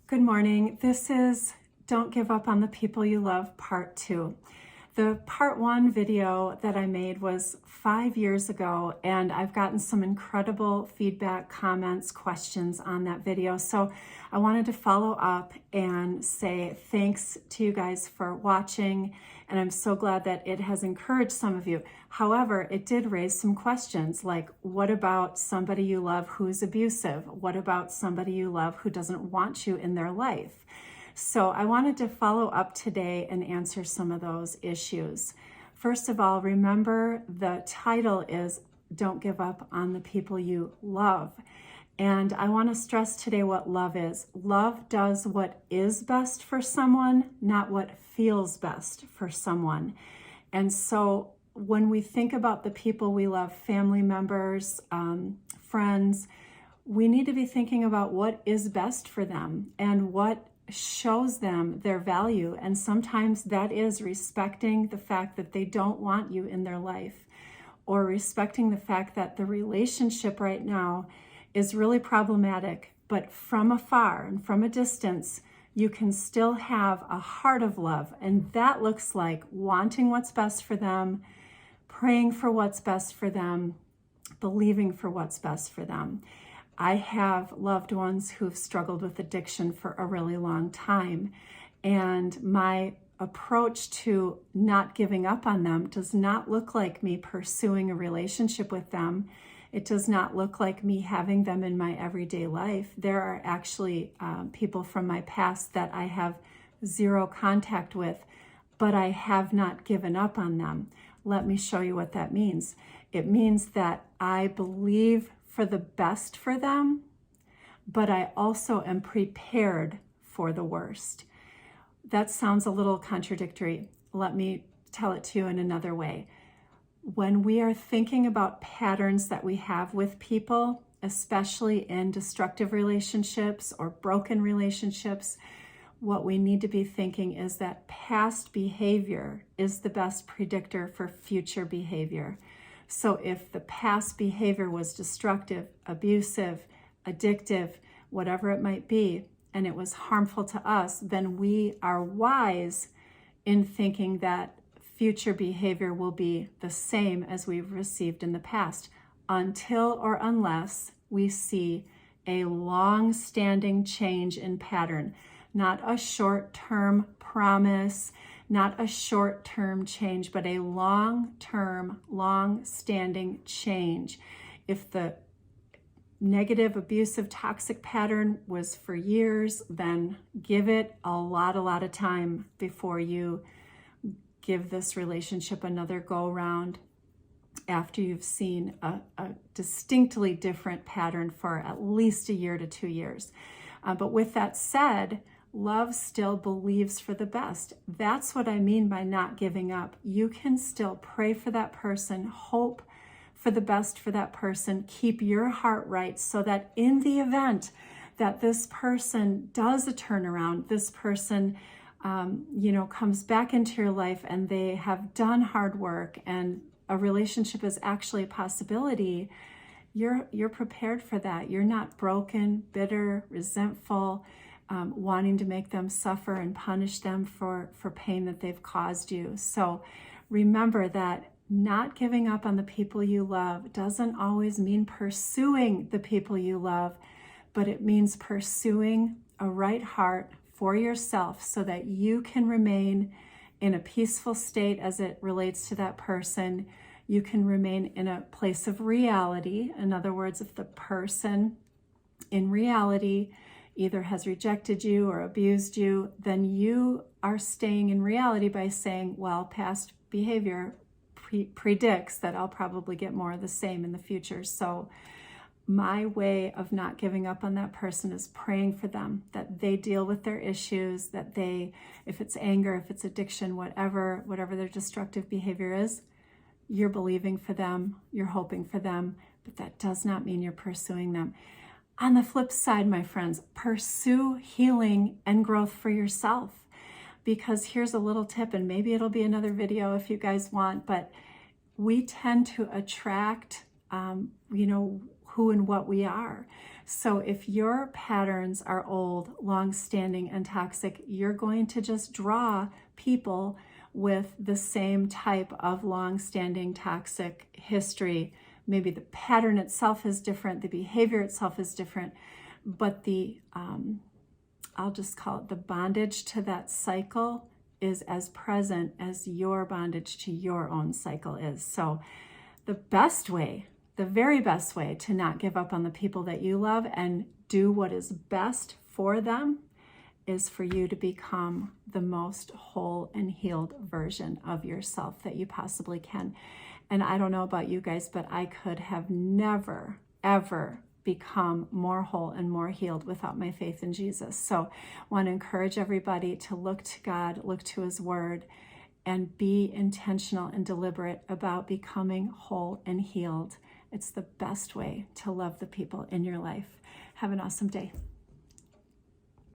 Good morning. This is Don't Give Up on the People You Love, Part 2. The Part 1 video that I made was 5 years ago, and I've gotten some incredible feedback, comments, questions on that video. So I wanted to follow up and say thanks to you guys for watching, and I'm so glad that it has encouraged some of you. However, it did raise some questions like, what about somebody you love who's abusive? What about somebody you love who doesn't want you in their life? So I wanted to follow up today and answer some of those issues. First of all, remember the title is Don't Give Up on the People You Love. And I want to stress today what love is. Love does what is best for someone, not what feels best for someone. And so when we think about the people we love, family members, friends, we need to be thinking about what is best for them and what shows them their value. And sometimes that is respecting the fact that they don't want you in their life, or respecting the fact that the relationship right now is really problematic, but from afar and from a distance, you can still have a heart of love. And that looks like wanting what's best for them, praying for what's best for them, believing for what's best for them. I have loved ones who've struggled with addiction for a really long time, and my approach to not giving up on them does not look like me pursuing a relationship with them. It does not look like me having them in my everyday life. There are actually people from my past that I have zero contact with, but I have not given up on them. Let me show you what that means. It means that I believe for the best for them, but I also am prepared for the worst. That sounds a little contradictory. Let me tell it to you in another way. When we are thinking about patterns that we have with people, especially in destructive relationships or broken relationships, what we need to be thinking is that past behavior is the best predictor for future behavior. So if the past behavior was destructive, abusive, addictive, whatever it might be, and it was harmful to us, then we are wise in thinking that future behavior will be the same as we've received in the past, until or unless we see a long-standing change in pattern, not a short-term promise, not a short-term change, but a long-term, long-standing change. If the negative, abusive, toxic pattern was for years, then give it a lot of time before you give this relationship another go-round after you've seen a distinctly different pattern for at least a year to 2 years. But with that said, love still believes for the best. That's what I mean by not giving up. You can still pray for that person, hope for the best for that person, keep your heart right so that in the event that this person does a turnaround, this person comes back into your life and they have done hard work and a relationship is actually a possibility, you're prepared for that. You're not broken, bitter, resentful, wanting to make them suffer and punish them for pain that they've caused you. So remember that not giving up on the people you love doesn't always mean pursuing the people you love, but it means pursuing a right heart for yourself so that you can remain in a peaceful state as it relates to that person. You can remain in a place of reality. In other words, if the person in reality either has rejected you or abused you, then you are staying in reality by saying, well, past behavior predicts that I'll probably get more of the same in the future. So my way of not giving up on that person is praying for them, that they deal with their issues, that they, if it's anger, if it's addiction, whatever their destructive behavior is, you're believing for them, you're hoping for them, but that does not mean you're pursuing them. On the flip side, my friends, pursue healing and growth for yourself. Because here's a little tip, and maybe it'll be another video if you guys want, but we tend to attract, who and what we are. So if your patterns are old, long-standing, and toxic, you're going to just draw people with the same type of long-standing toxic history. Maybe the pattern itself is different, the behavior itself is different, but the, I'll just call it the bondage to that cycle is as present as your bondage to your own cycle is. So the best way, the very best way to not give up on the people that you love and do what is best for them is for you to become the most whole and healed version of yourself that you possibly can. And I don't know about you guys, but I could have never, ever become more whole and more healed without my faith in Jesus. So I want to encourage everybody to look to God, look to His Word, and be intentional and deliberate about becoming whole and healed. It's the best way to love the people in your life. Have an awesome day.